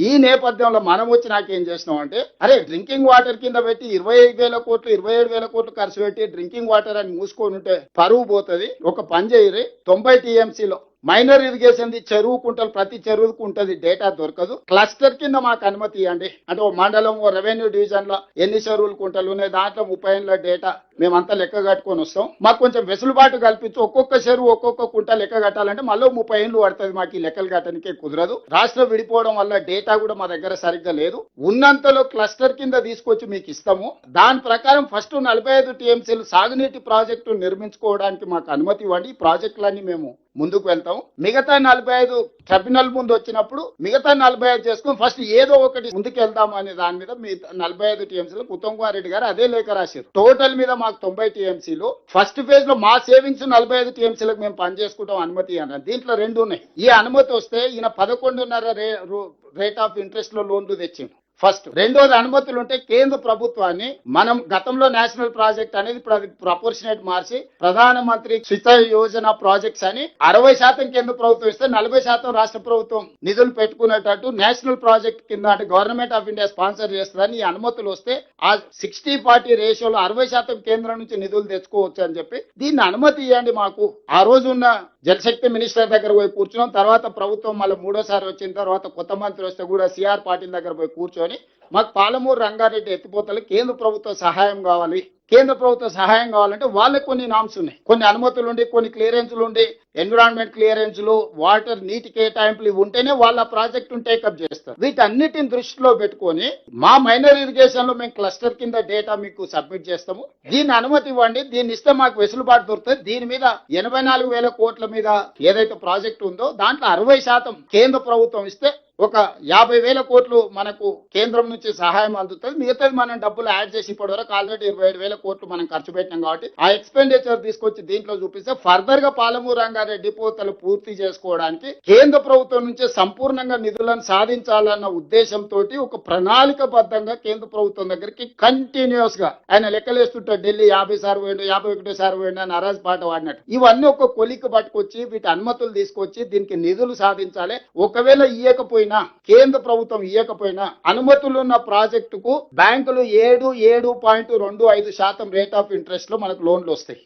ఈ నేపథ్యంలో మనం వచ్చి నాకేం చేసినాం అంటే, అరే డ్రింకింగ్ వాటర్ కింద పెట్టి 25,000 కోట్లు 27,000 కోట్లు ఖర్చు పెట్టి డ్రింకింగ్ వాటర్ అని మూసుకొని ఉంటే పరువు పోతుంది. ఒక పని చేయరు, 90 టీఎంసీలో మైనర్ ఇరిగేషన్ చెరువు కుంటలు ప్రతి చెరువుకు ఉంటది, డేటా దొరకదు. క్లస్టర్ కింద మాకు అనుమతి ఇవ్వండి అంటే, ఓ మండలం ఓ రెవెన్యూ డివిజన్ లో ఎన్ని చెరువులు కుంటలు ఉన్నాయి, దాంట్లో 30 ఏళ్ళ డేటా మేమంతా లెక్క కట్టుకొని వస్తాం. మాకు కొంచెం వెసులుబాటు కల్పించి ఒక్కొక్క చెరువు ఒక్కొక్క కుంట లెక్క కట్టాలంటే మళ్ళీ 30 ఏళ్ళు పడుతుంది. మాకు ఈ లెక్కలు కట్టడానికే కుదరదు. రాష్ట్రం విడిపోవడం వల్ల డేటా కూడా మా దగ్గర సరిగ్గా లేదు. ఉన్నంతలో క్లస్టర్ కింద తీసుకొచ్చి మీకు ఇస్తాము. దాని ప్రకారం ఫస్ట్ 45 టీఎంసీలు సాగునీటి ప్రాజెక్టు నిర్మించుకోవడానికి మాకు అనుమతి ఇవ్వండి. ఈ ప్రాజెక్టులన్నీ మేము ముందుకు వెళ్తాం. మిగతా 45 ట్రిబ్యునల్ ముందు వచ్చినప్పుడు మిగతా 45 చేసుకుని ఫస్ట్ ఏదో ఒకటి ముందుకు వెళ్దాం అనే దాని మీద మీ 45 టీఎంసీలు ఉత్తమ్ కుమార్ రెడ్డి గారు అదే లేఖ రాశారు. టోటల్ మీద మాకు 90 టీఎంసీలు. ఫస్ట్ ఫేజ్ లో మా సేవింగ్స్ 45 టీఎంసీలకు మేము పనిచేసుకుంటాం అనుమతి అన్నారు. దీంట్లో 2 ఉన్నాయి. ఈ అనుమతి వస్తే ఈయన 11.5 రేట్ ఆఫ్ ఇంట్రెస్ట్ లో లోన్లు తెచ్చిండు. ఫస్ట్. రెండోది అనుమతులు ఉంటే కేంద్ర ప్రభుత్వాన్ని మనం గతంలో నేషనల్ ప్రాజెక్ట్ అనేది ఇప్పుడు అది ప్రపోర్షనేట్ మార్చి ప్రధానమంత్రి సించాయి యోజన ప్రాజెక్ట్స్ అని 60% కేంద్ర ప్రభుత్వం ఇస్తే 40% రాష్ట్ర ప్రభుత్వం నిధులు పెట్టుకునేటట్టు నేషనల్ ప్రాజెక్ట్ కింద అంటే గవర్నమెంట్ ఆఫ్ ఇండియా స్పాన్సర్ చేస్తుందని ఈ అనుమతులు వస్తే ఆ 60-40 రేషియోలో 60% కేంద్రం నుంచి నిధులు తెచ్చుకోవచ్చు అని చెప్పి దీన్ని అనుమతి ఇవ్వండి మాకు. ఆ రోజు ఉన్న జలశక్తి మినిస్టర్ దగ్గర పోయి కూర్చున్నాం. తర్వాత ప్రభుత్వం మళ్ళీ 3ోసారి వచ్చిన తర్వాత కొత్త మంత్రి వస్తే కూడా సిఆర్ పాటిల్ దగ్గర పోయి కూర్చొని మాకు పాలమూరు రంగారెడ్డి ఎత్తిపోతలు కేంద్ర ప్రభుత్వ సహాయం కావాలి. కేంద్ర ప్రభుత్వ సహాయం కావాలంటే వాళ్ళకి కొన్ని నామ్స్ ఉన్నాయి, కొన్ని అనుమతులు ఉండి, కొన్ని క్లియరెన్స్లు ఉండి, ఎన్విరాన్మెంట్ క్లియరెన్స్లు, వాటర్ నీటి కేటాయింపులు ఉంటేనే వాళ్ళ ప్రాజెక్టును టేకప్ చేస్తారు. వీటన్నిటిని దృష్టిలో పెట్టుకొని మా మైనర్ ఇరిగేషన్ లో మేము క్లస్టర్ కింద డేటా మీకు సబ్మిట్ చేస్తాము. దీన్ని అనుమతి ఇవ్వండి. దీన్ని ఇస్తే మాకు వెసులుబాటు దొరుకుతుంది. దీని మీద 84,000 కోట్ల మీద ఏదైతే ప్రాజెక్ట్ ఉందో దాంట్లో 60% కేంద్ర ప్రభుత్వం ఇస్తే ఒక 50,000 కోట్లు మనకు కేంద్రం నుంచి సహాయం అందుతుంది. మిగతాది మనం డబ్బులు యాడ్ చేసి ఇప్పటివరకు ఆల్రెడీ 27,000 కోట్లు మనం ఖర్చు పెట్టినాం కాబట్టి ఆ ఎక్స్పెండిచర్ తీసుకొచ్చి దీంట్లో చూపిస్తే ఫర్దర్ గా పాలమూరు రంగారెడ్డి పోతలు పూర్తి చేసుకోవడానికి కేంద్ర ప్రభుత్వం నుంచి సంపూర్ణంగా నిధులను సాధించాలన్న ఉద్దేశంతో ఒక ప్రణాళికబద్ధంగా కేంద్ర ప్రభుత్వం దగ్గరికి కంటిన్యూస్ గా ఆయన లెక్కలేస్తుంటాడు. ఢిల్లీ 50 సార్లు పోయిండు, 51 సార్లు పోయిండు అని అరాజ్ పాట వాడినట్టు ఇవన్నీ ఒక కొలికి పట్టుకొచ్చి వీటి అనుమతులు తీసుకొచ్చి దీనికి నిధులు సాధించాలి. ఒకవేళ ఇయ్యకపోయినా కేంద్ర ప్రభుత్వం ఇయ్యకపోయినా అనుమతులున్న ప్రాజెక్టుకు బ్యాంకులు 7.25% రేట్ ఆఫ్ ఇంట్రెస్ట్ లో మనకు లోన్లు వస్తాయి.